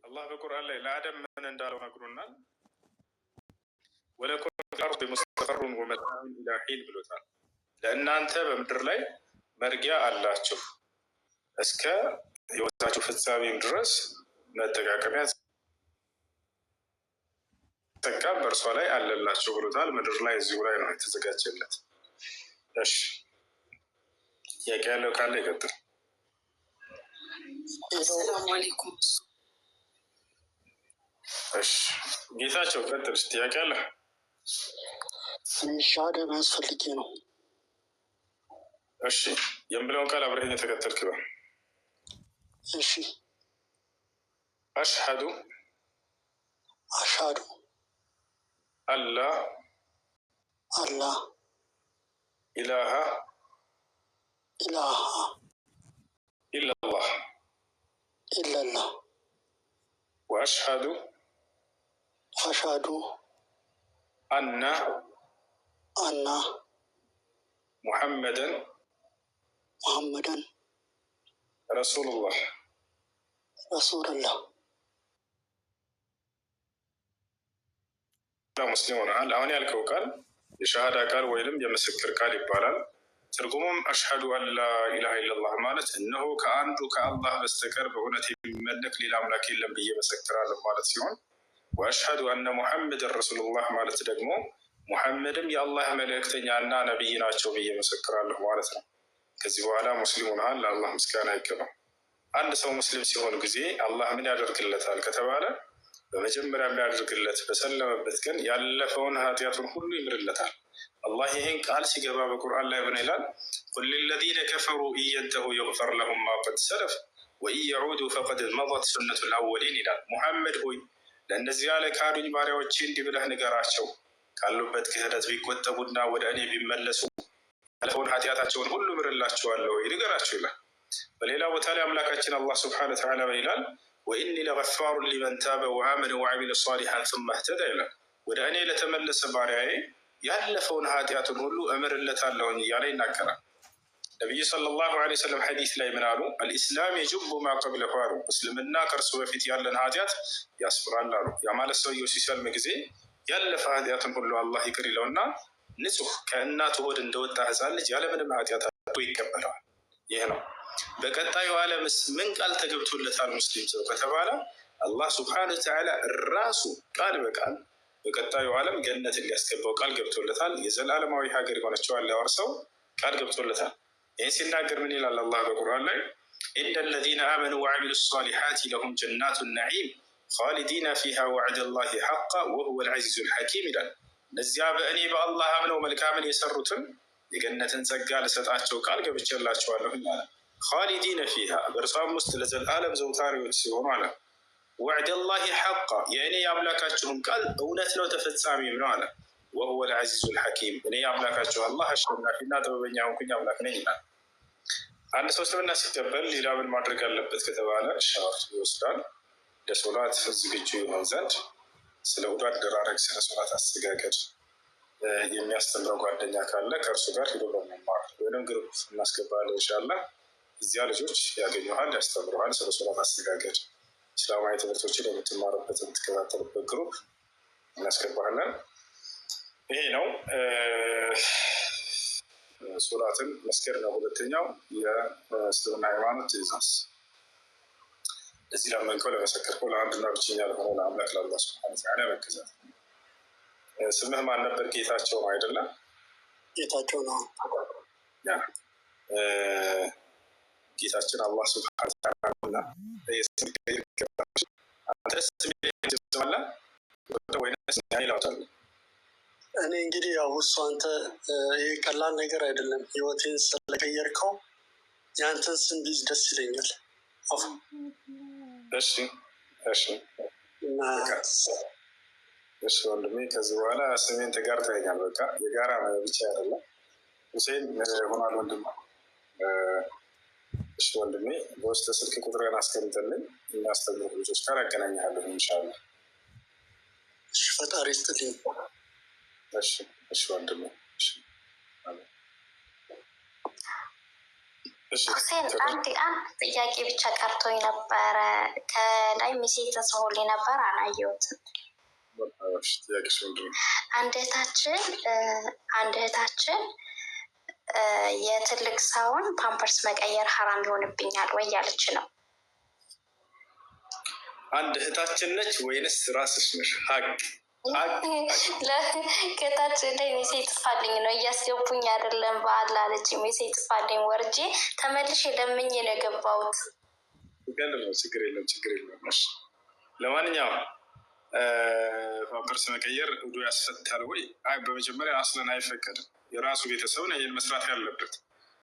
አላህ በቁርአን ላይ ለአደም ምን እንዳለው ነግሮናል። ወለኩም ፊል አርዲ ሙስተቀሩን ወመታዑን ኢላ ሒን ብሎታል። ለእናንተ በምድር ላይ መርጊያ አላችሁ እስከ ህይወታችሁ ፍጻሜም ድረስ መጠቃቀሚያ ተጠቃም በእርሷ ላይ አለላችሁ ብሎታል። ምድር ላይ እዚሁ ላይ ነው የተዘጋጀለት። እሺ ጥያቄ ያለው ካለ ይቀጥል። አሰላሙ አለይኩም። እሺ ጌታቸው ቀጥል። ጥያቄ አለ? ሻሃዳ ማስፈልጌ ነው። እሺ የምለውን ቃል አብረህ የተከተልክ ነው። እሺ አሽሀዱ አላ ኢላሃ ኢለላህ ወአሽሀዱ አነ ሙሐመደን ረሱሉላህ ሙስሊም ሆነሃል። አሁን ያልከው ቃል የሻሃዳ ቃል ወይንም የምስክር ቃል ይባላል። ትርጉሙም አሽሀዱ አላ ኢላሃ ኢለላህ ማለት እነሆ ከአንዱ ከአላህ በስተቀር በእውነት የሚመለክ ሌላ አምላክ የለም ብዬ መሰክራለሁ ማለት ሲሆን፣ ወአሽሀዱ አነ ሙሐመድን ረሱሉላህ ማለት ደግሞ ሙሐመድም የአላህ መልእክተኛ እና ነቢይ ናቸው ብዬ መሰክራለሁ ማለት ነው። ከዚህ በኋላ ሙስሊም ሆነሃል። ለአላህ ምስጋና ይገባው። አንድ ሰው ሙስሊም ሲሆን ጊዜ አላህ ምን ያደርግለታል ከተባለ በመጀመሪያ የሚያደርግለት በሰለመበት ቀን ያለፈውን ኃጢአቱን ሁሉ ይምርለታል። አላህ ይህን ቃል ሲገባ በቁርአን ላይ ምን ይላል? ቁል ሊለዚነ ከፈሩ ኢየንተሁ የግፈር ለሁም ማ ቀድ ሰለፍ ወኢን የዑዱ ፈቀድ መضት ሱነቱል አወሊን ይላል። ሙሐመድ ሆይ ለእነዚያ ለካዱኝ ባሪያዎቼ እንዲህ ብለህ ንገራቸው፣ ካሉበት ክህደት ቢቆጠቡና ወደ እኔ ቢመለሱ ያለፈውን ኃጢአታቸውን ሁሉ ምርላቸዋለሁ ንገራቸው ይላል። በሌላ ቦታ ላይ አምላካችን አላህ ስብሐነሁ ወተዓላ ምን ይላል? ወኢኒ ለገፋሩን ሊመን ታበ ወአመነ ወዐሚለ ሷሊሐን ሱመ እህተዳ ይላል። ወደ እኔ ለተመለሰ ባሪያዬ ያለፈውን ኃጢአቱን ሁሉ እምርለታለሁኝ እያለ ይናገራል። ነቢዩ ሰለላሁ ዐለይሂ ወሰለም ሐዲስ ላይ ምን አሉ? አልኢስላም የጅቡ ማ ቀብለሁ አሉ። እስልምና ከእርሱ በፊት ያለን ኃጢአት ያስምራል አሉ። ያ ማለት ሰውየው ሲሰልም ጊዜ ያለፈ ኃጢአትን ሁሉ አላህ ይቅር ይለውና ንጹህ ከእናቱ ሆድ እንደወጣ ህፃን ልጅ ያለምንም ኃጢአት አድርጎ ይቀበለዋል። ይህ ነው። በቀጣዩ ዓለምስ ምን ቃል ተገብቶለታል ሙስሊም ሰው ከተባለ አላህ ሱብሓነሁ ወተዓላ ራሱ ቃል በቃል በቀጣዩ ዓለም ገነትን ሊያስገባው ቃል ገብቶለታል። የዘላለማዊ ሀገር የሆነችዋን ሊያወርሰው ቃል ገብቶለታል። ይህን ሲናገር ምን ይላል አላህ በቁርአን ላይ? ኢነ ለዚነ አመኑ ወዐሚሉ ሷሊሓት ለሁም ጀናቱ ነዒም ኻሊዲነ ፊሃ ወዐደ ላሂ ሐቃ ወሁወል ዐዚዙል ሐኪም ይላል። እነዚያ በእኔ በአላህ አምነው መልካምን የሰሩትን የገነትን ጸጋ ልሰጣቸው ቃል ገብቼላቸዋለሁ አለ። ኻሊዲነ ፊሃ በእርሷም ውስጥ ለዘላለም ዘውታሪዎች ሲሆኑ አለ። ወዕደ ላሂ ሐቃ የእኔ የአምላካችሁም ቃል እውነት ነው ተፈጻሚም ነው አለ። ወሁወል ዐዚዙል ሐኪም እኔ የአምላካችሁ አላህ አሸናፊና ጥበበኛ ሆንኩኝ አምላክ ነኝ ይላል። አንድ ሰው እስልምና ሲቀበል ሌላ ምን ማድረግ አለበት ከተባለ ሻወር ይወስዳል። ለሶላት ዝግጁ ይሆን ዘንድ ስለ ውዱ አደራረግ፣ ስለ ሶላት አስተጋገድ የሚያስተምረው ጓደኛ ካለ ከእርሱ ጋር ሄዶ በመማር ወይም ግሩፕ እናስገባለን ኢንሻላህ። እዚያ ልጆች ያገኘሃል፣ ያስተምረሃል። ስለ ሶላት አስተጋገድ እስላማዊ ትምህርቶችን የምትማርበት የምትከታተልበት ግሩፕ እናስገባለን። ይሄ ነው ሶላትን መስገድ ነው። ሁለተኛው የእስልምና ሃይማኖት ትእዛዝ እዚህ ላመንከው ለመሰከርከው ለአንድና ብቸኛ ለሆነ ለአምላክ ለአላህ ሱብሓነሁ ወተዓላ መገዛት። ስምህ ማን ነበር? ጌታቸው ነው አይደለም? ጌታቸው ነው። ጌታችን አላህ ሱብሓነሁ ወተዓላ እኔ እንግዲህ ያው እሱ አንተ ይህ ቀላል ነገር አይደለም። ህይወቴን ስለቀየርከው የአንተን ስም ቢዝ ደስ ይለኛል። እሺ ወንድሜ፣ ከዚህ በኋላ ስሜን ተጋርተኸኛል። በቃ የጋራ ብቻ አይደለም። ሁሴን ሆኗል ወንድም። እሺ ወንድሜ፣ በውስጥ ስልክ ቁጥርን አስቀምጥልኝ። የሚያስተምሩ ልጆች ጋር ያገናኝሃለሁ ኢንሻላህ። ፈጣሪ ይስጥልኝ። እሺ ወንድሜ። ሁሴን አንድ ጥያቄ ብቻ ቀርቶኝ ነበረ። ከላይ ሚሴ ተጽፎልኝ ነበር አላየሁትም። አንድ እህታችን የትልቅ ሰውን ፓምፐርስ መቀየር ሀራም ይሆንብኛል ወይ ያለች ነው። አንድ እህታችን ነች ወይንስ ራስሽ ነሽ? ከታች ላይ ሚሴ ጥፋልኝ ነው እያስገቡኝ አይደለም። በአላ ልጅ ሚሴ ጥፋልኝ ወርጄ ተመልሼ ለምኜ ነው የገባሁት። ችግር የለም። ለማንኛውም ፓምፐርስ መቀየር ውዱእ ያስፈታል ወይ? በመጀመሪያ አስለን አይፈቀድም። የራሱ ቤተሰብ ነው ይህን መስራት ያለበት።